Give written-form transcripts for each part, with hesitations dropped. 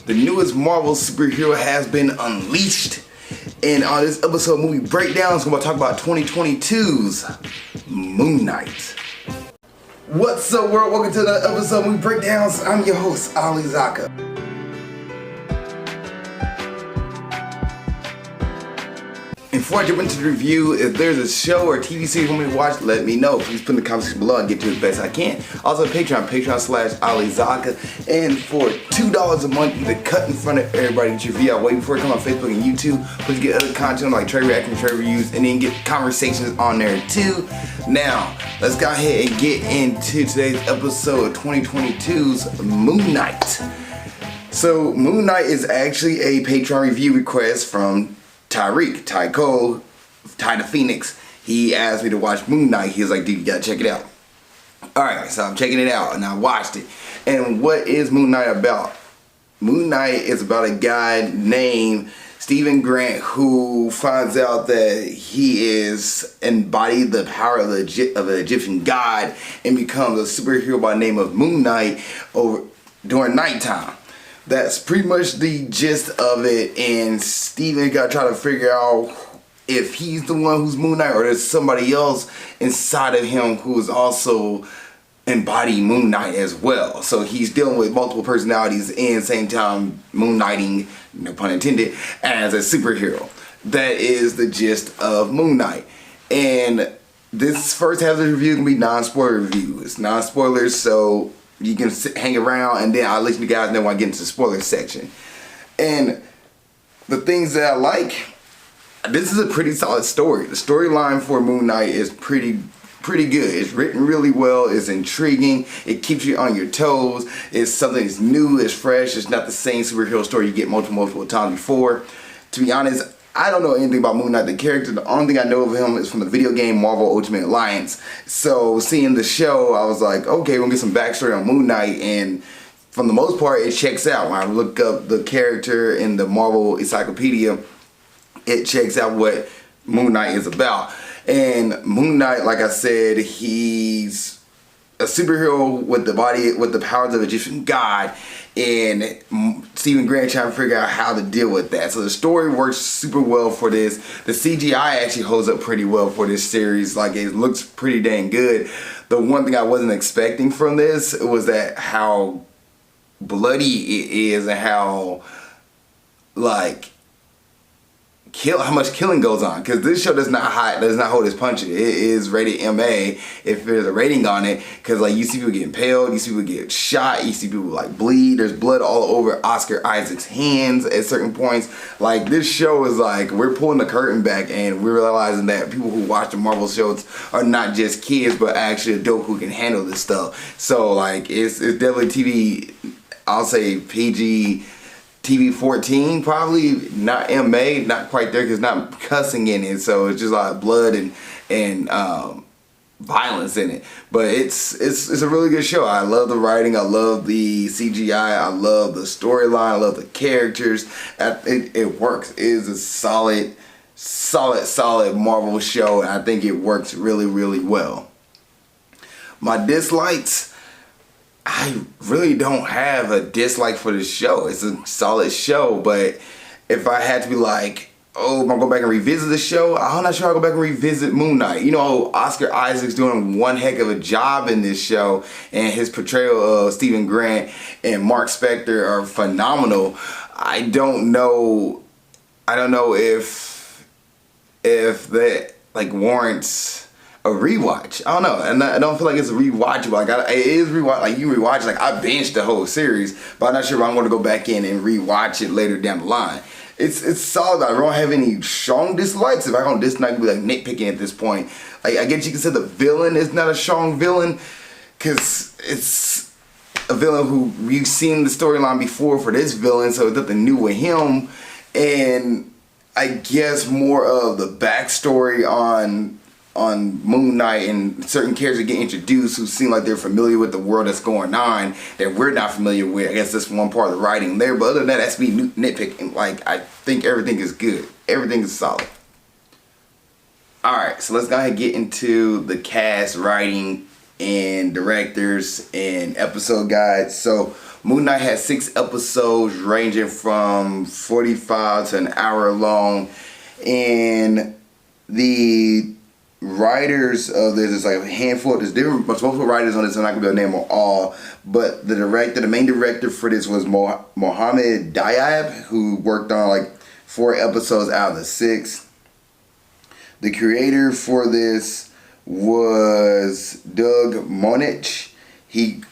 The newest Marvel superhero has been unleashed. And on this episode of Movie Breakdowns, we're going to talk about 2022's Moon Knight. What's up, world? Welcome to another episode of Movie Breakdowns. I'm your host, Ali Zakka. And before I jump into the review, if there's a show or TV series you want me to watch, let me know. Please put in the comment section below and get to it as best I can. Also, Patreon.com/AliZakka. And for $2 a month, you can cut in front of everybody, get your video way before it comes on Facebook and YouTube. Please get other content like trade reactions, trade reviews, and then get conversations on there too. Now, let's go ahead and get into today's episode of 2022's Moon Knight. So, Moon Knight is actually a Patreon review request from Ty the Phoenix. He asked me to watch Moon Knight. He was like, dude, you gotta check it out. Alright, so I'm checking it out and I watched it. And what is Moon Knight about? Moon Knight is about a guy named Stephen Grant who finds out that he is embodied the power of an Egyptian god and becomes a superhero by the name of Moon Knight during nighttime. That's pretty much the gist of it, and Steven got to try to figure out if he's the one who's Moon Knight or there's somebody else inside of him who is also embodying Moon Knight as well. So he's dealing with multiple personalities and same time Moon Knighting, no pun intended, as a superhero. That is the gist of Moon Knight. And this first half of the review is going to be non-spoiler review. It's non-spoilers, so you can hang around and then I'll let you guys know when I get into the spoiler section. And the things that I like, this is a pretty solid story. The storyline for Moon Knight is pretty good. It's written really well. It's intriguing. It keeps you on your toes. It's something that's new. It's fresh. It's not the same superhero story you get multiple times before. To be honest, I don't know anything about Moon Knight, the character. The only thing I know of him is from the video game Marvel Ultimate Alliance. So seeing the show, I was like, okay, we're gonna get some backstory on Moon Knight, and from the most part, it checks out. When I look up the character in the Marvel Encyclopedia, it checks out what Moon Knight is about. And Moon Knight, like I said, he's a superhero with the powers of an Egyptian god, and Stephen Grant trying to figure out how to deal with that. So the story works super well for this. The CGI actually holds up pretty well for this series. Like, it looks pretty dang good. The one thing I wasn't expecting from this was that how bloody it is and how how much killing goes on, because this show does not hold its punches. It is rated MA if there's a rating on it, because like you see people get impaled, you see people get shot, you see people like bleed. There's blood all over Oscar Isaac's hands at certain points. Like, this show is like, we're pulling the curtain back and we're realizing that people who watch the Marvel shows are not just kids but actually adults who can handle this stuff. So like, it's definitely TV, I'll say PG TV 14, probably not MA, not quite there, because not cussing in it, so it's just a lot of blood and violence in it. But it's a really good show. I love the writing, I love the CGI, I love the storyline, I love the characters. It works. It is a solid Marvel show, and I think it works really, really well. My dislikes, I really don't have a dislike for this show. It's a solid show, but if I had to be like, oh, I'm gonna go back and revisit the show, I'm not sure I'll go back and revisit Moon Knight. You know, Oscar Isaac's doing one heck of a job in this show, and his portrayal of Stephen Grant and Mark Spector are phenomenal. I don't know if that like warrants a rewatch. I don't know, and I don't feel like it's rewatchable. Like, it is rewatch. Like, you rewatch. Like, I binged the whole series, but I'm not sure if I'm going to go back in and rewatch it later down the line. It's solid. I don't have any strong dislikes. If I don't dislike, I'd be like nitpicking at this point. Like, I guess you can say the villain is not a strong villain, because it's a villain who we've seen the storyline before for this villain, so it's nothing new with him. And I guess more of the backstory on Moon Knight and certain characters get introduced who seem like they're familiar with the world that's going on that we're not familiar with. I guess that's one part of the writing there, but other than that, that's me nitpicking. Like, I think everything is good. Everything is solid. Alright, so let's go ahead and get into the cast, writing, and directors and episode guides. So Moon Knight has 6 episodes ranging from 45 to an hour long, and the writers of this is like a handful. There's multiple writers on this. I'm not gonna be able to name them all, but the main director for this was Mohammed Diab, who worked on like 4 episodes out of the 6. The creator for this was Doug Monich. He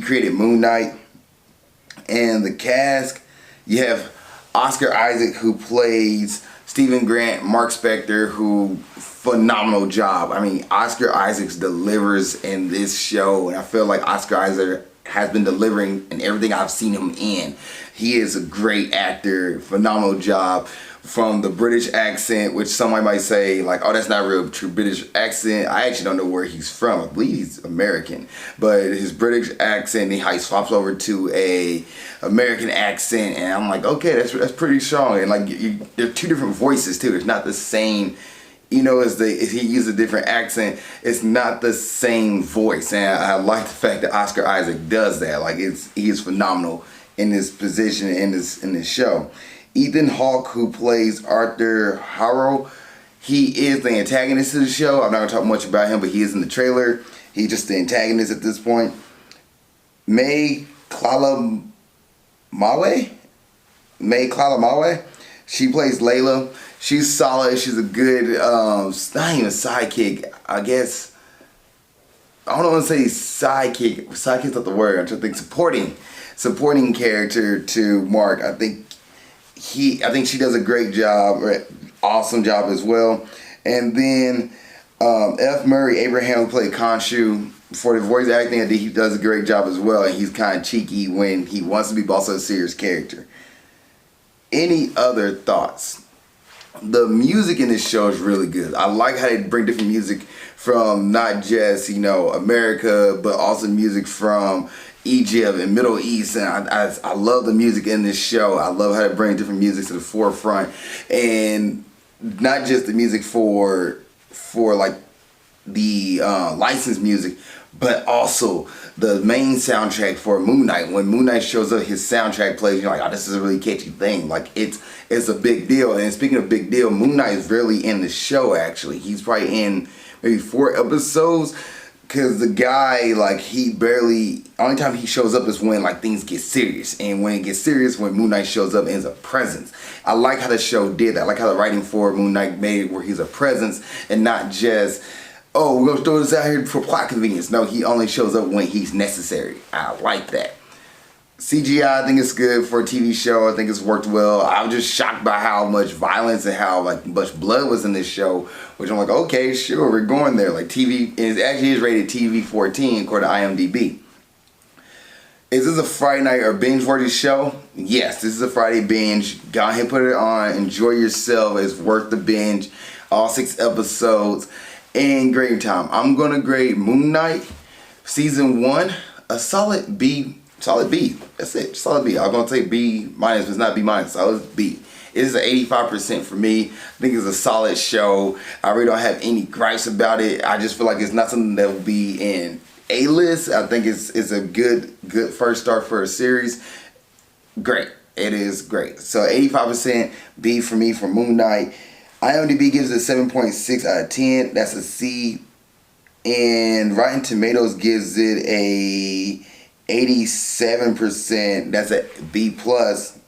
created Moon Knight. And the cast, you have Oscar Isaac, who plays Stephen Grant, Mark Spector, who phenomenal job. I mean, Oscar Isaac delivers in this show, and I feel like Oscar Isaac has been delivering in everything I've seen him in. He is a great actor, phenomenal job. From the British accent, which somebody might say like, oh, that's not real true British accent. I actually don't know where he's from. I believe he's American, but his British accent, he swaps over to a American accent, and I'm like, okay, that's pretty strong. And like, there are 2 different voices too. It's not the same. You know, if he uses a different accent, it's not the same voice. And I like the fact that Oscar Isaac does that. Like, he is phenomenal in this position in this show. Ethan Hawke, who plays Arthur Harrow, he is the antagonist of the show. I'm not going to talk much about him, but he is in the trailer. He's just the antagonist at this point. May Clalamawe, she plays Layla. She's solid. She's a good, not even sidekick, I guess. I don't want to say sidekick. Sidekick's not the word. I'm trying to think supporting character to Mark. I think she does a great job, awesome job as well. And then F. Murray Abraham, who played Khonshu, for the voice acting, I think he does a great job as well. And he's kind of cheeky when he wants to be also a serious character. Any other thoughts? The music in this show is really good. I like how they bring different music from not just, America, but also music from Egypt and Middle East, and I love the music in this show. I love how they bring different music to the forefront, and not just the music for like the licensed music, but also the main soundtrack for Moon Knight. When Moon Knight shows up, his soundtrack plays. You're like, oh, this is a really catchy thing. Like, it's a big deal. And speaking of big deal, Moon Knight is rarely in the show. Actually, he's probably in maybe 4 episodes. Cause the guy, like, only time he shows up is when like things get serious, and when it gets serious, when Moon Knight shows up, is a presence. I like how the show did that. I like how the writing for Moon Knight made it where he's a presence and not just, oh, we're gonna throw this out here for plot convenience. No, he only shows up when he's necessary. I like that. CGI, I think it's good for a TV show. I think it's worked well. I was just shocked by how much violence and how much blood was in this show, which I'm like, okay, sure, we're going there. Like, TV, it actually is rated TV-14 according to IMDb. Is this a Friday night or binge-worthy show? Yes, this is a Friday binge. Go ahead and put it on. Enjoy yourself. It's worth the binge. All 6 episodes. And grade time. I'm going to grade Moon Knight Season 1 a solid B. Solid B. That's it. Solid B. I'm going to say B minus, but it's not B minus. Solid B. It is an 85% for me. I think it's a solid show. I really don't have any gripes about it. I just feel like it's not something that will be in A-list. I think it's a good first start for a series. Great. It is great. So 85% B for me for Moon Knight. IMDb gives it a 7.6 out of 10. That's a C. And Rotten Tomatoes gives it a 87%. That's a B plus.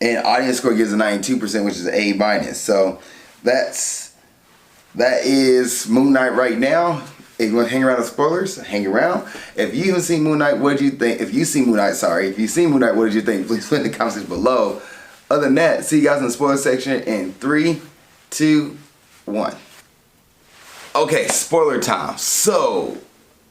And audience score gives a 92%, which is an A minus. So that is Moon Knight right now. If you want to hang around the spoilers, hang around. If you haven't seen Moon Knight, what did you think? If you've seen Moon Knight, what did you think? Please put in the comments below. Other than that, see you guys in the spoiler section in 3, 2, 1. Okay, spoiler time. So,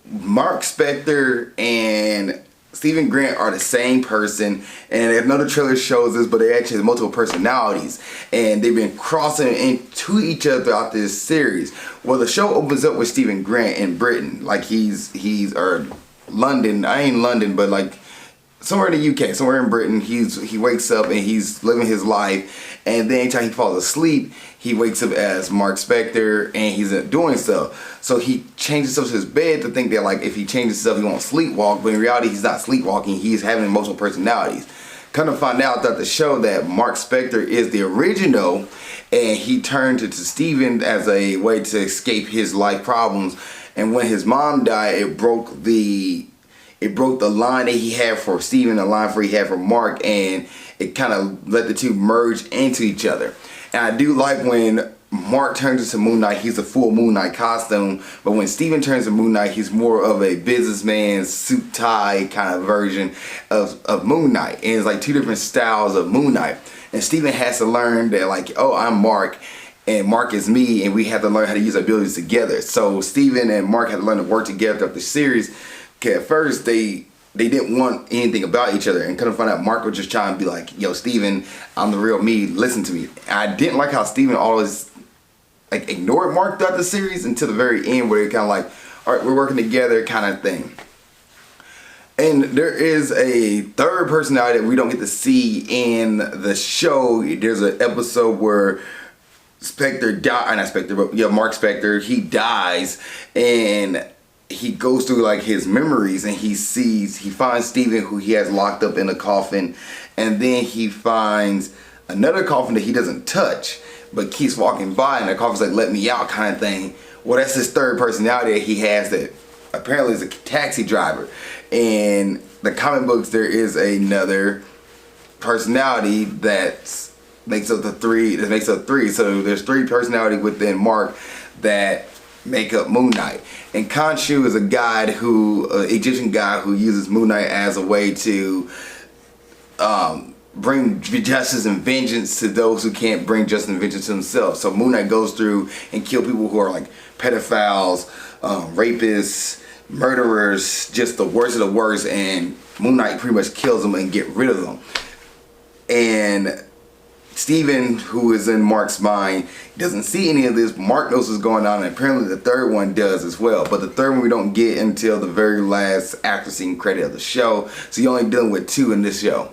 Mark Spector and Stephen Grant are the same person, and another trailer shows this, but they actually have multiple personalities, and they've been crossing into each other throughout this series. Well, the show opens up with Stephen Grant in Britain, like he's or London. I ain't London, but like somewhere in the UK, somewhere in Britain. He wakes up and he's living his life, and then anytime he falls asleep, he wakes up as Mark Spector and he's doing stuff. So he changes himself to his bed to think that like if he changes himself, he won't sleepwalk. But in reality, he's not sleepwalking. He's having multiple personalities. Kind of find out throughout the show that Mark Spector is the original, and he turned to Steven as a way to escape his life problems. And when his mom died, it broke the line that he had for Steven, the line he had for Mark, and it kind of let the two merge into each other. And I do like when Mark turns into Moon Knight, he's a full Moon Knight costume, but when Steven turns to Moon Knight, he's more of a businessman, suit tie kind of version of Moon Knight. And it's like two different styles of Moon Knight. And Steven has to learn that like, oh, I'm Mark, and Mark is me, and we have to learn how to use our abilities together. So Steven and Mark had to learn to work together throughout the series. Okay, at first they didn't want anything about each other, and couldn't find out Mark was just trying to be like, yo, Steven, I'm the real me, listen to me. And I didn't like how Steven always like ignored Mark throughout the series until the very end, where it kind of like, all right, we're working together kind of thing. And there is a third personality that we don't get to see in the show. There's an episode where Mark Spector, he dies, and he goes through like his memories, and he finds Steven, who he has locked up in a coffin, and then he finds another coffin that he doesn't touch, but keeps walking by, and the coffin's like, let me out kind of thing. Well, that's his third personality that he has that apparently is a taxi driver. And the comic books, there is another personality that makes up three. So there's three personalities within Mark that make up Moon Knight. And Khonshu is a guy Egyptian guy who uses Moon Knight as a way to bring justice and vengeance to those who can't bring justice and vengeance to themselves. So Moon Knight goes through and kill people who are like pedophiles, rapists, murderers, just the worst of the worst, and Moon Knight pretty much kills them and get rid of them. And Steven, who is in Mark's mind, doesn't see any of this. Mark knows what's going on, and apparently the third one does as well. But the third one we don't get until the very last after scene credit of the show. So you're only dealing with two in this show.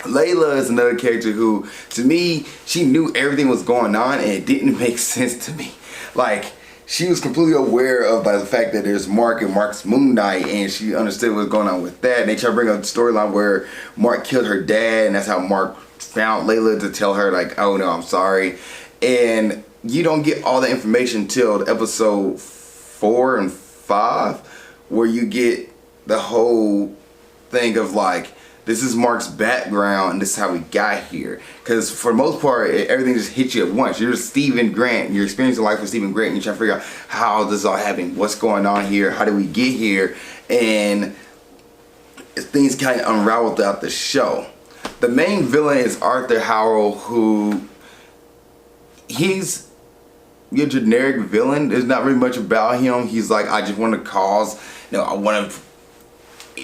Layla is another character who, to me, she knew everything was going on, and it didn't make sense to me. Like, she was completely aware of by the fact that there's Mark and Mark's Moon Knight, and she understood what was going on with that. And they try to bring up the storyline where Mark killed her dad, and that's how Mark found Layla to tell her like, oh no, I'm sorry. And you don't get all the information till episode 4 and 5, where you get the whole thing of like, this is Mark's background and this is how we got here. Because for the most part, everything just hits you at once. You're Stephen Grant, you're experiencing life with Stephen Grant, and you're trying to figure out how this all happened, what's going on here, how did we get here, and things kind of unravel throughout the show. The main villain is Arthur Howell, who he's your generic villain. There's not really much about him. He's like, I just want to cause, I want to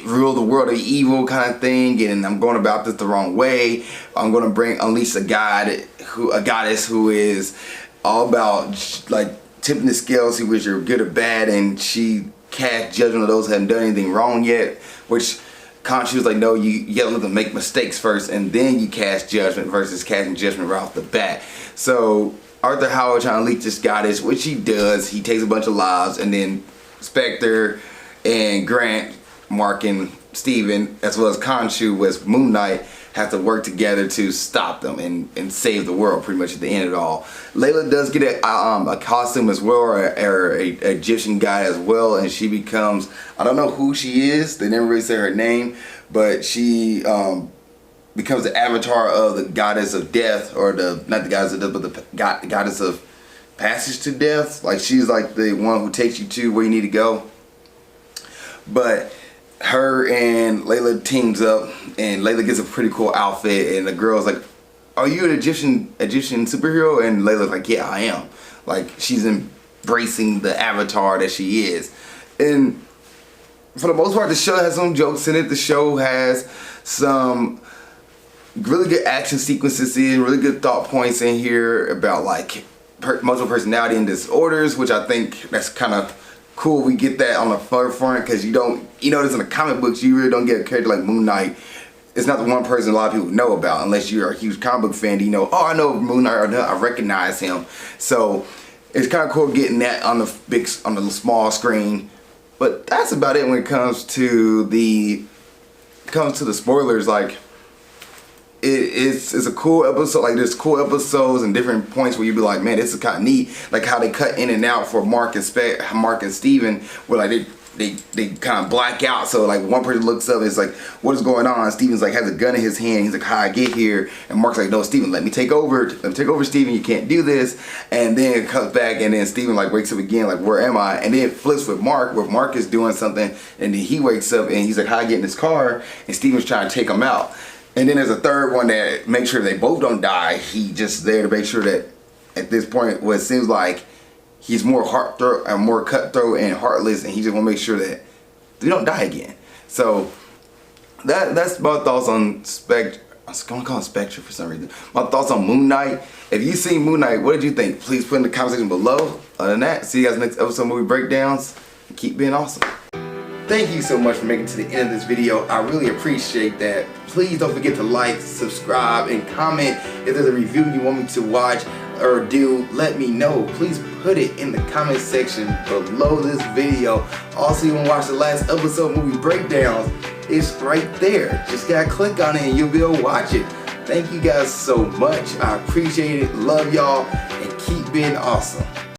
rule the world of evil kind of thing, and I'm going about this the wrong way. I'm going to unleash a goddess who is all about like tipping the scales, see which you're good or bad, and she casts judgment on those who haven't done anything wrong yet, which Khonshu was like, no, you gotta let them make mistakes first, and then you cast judgment versus casting judgment right off the bat. So Arthur Howard trying to leak this goddess, which he does. He takes a bunch of lives, and then Spectre and Grant, Mark and Steven, as well as Khonshu with Moon Knight, have to work together to stop them and save the world pretty much at the end of it all. Layla does get a costume as well, or a Egyptian guy as well, and she becomes, I don't know who she is, they never really say her name, but she becomes the avatar of the goddess of death, or not the goddess of death, but the goddess of passage to death. Like, she's like the one who takes you to where you need to go. But her and Layla teams up, and Layla gets a pretty cool outfit, and the girl's like, are you an Egyptian superhero? And Layla's like, yeah, I am. Like, she's embracing the avatar that she is. And for the most part, the show has some jokes in it. The show has some really good action sequences in, really good thought points in here about like multiple personality and disorders, which I think that's kind of cool we get that on the forefront, because you notice in the comic books you really don't get a character like Moon Knight. It's not the one person a lot of people know about, unless you're a huge comic book fan. You know, oh, I know Moon Knight, or I recognize him. So it's kind of cool getting that on the small screen. But that's about it when it comes to the spoilers. Like, it's a cool episode. Like, there's cool episodes and different points where you be like, man, this is kind of neat. Like how they cut in and out for Mark and Steven, where like they kind of black out. So like one person looks up, it's like, what is going on? Steven's like has a gun in his hand. He's like, how I get here? And Mark's like, no, Steven, let me take over. Steven. You can't do this. And then it comes back, and then Steven like wakes up again, like, where am I? And then it flips with Mark, where Mark is doing something, and then he wakes up and he's like, how I get in this car? And Steven's trying to take him out. And then there's a third one that makes sure they both don't die. He just there to make sure that at this point, what it seems like, he's more more cutthroat and heartless, and he just want to make sure that they don't die again. So that's my thoughts on Spectre. I'm gonna call him Spectre for some reason. My thoughts on Moon Knight. If you've seen Moon Knight, what did you think? Please put in the comment section below. Other than that, see you guys next episode of Movie Breakdowns. And keep being awesome. Thank you so much for making it to the end of this video. I really appreciate that. Please don't forget to like, subscribe, and comment. If there's a review you want me to watch or do, let me know. Please put it in the comment section below this video. Also, you want to watch the last episode of Movie Breakdowns, it's right there. Just gotta click on it and you'll be able to watch it. Thank you guys so much. I appreciate it. Love y'all, and keep being awesome.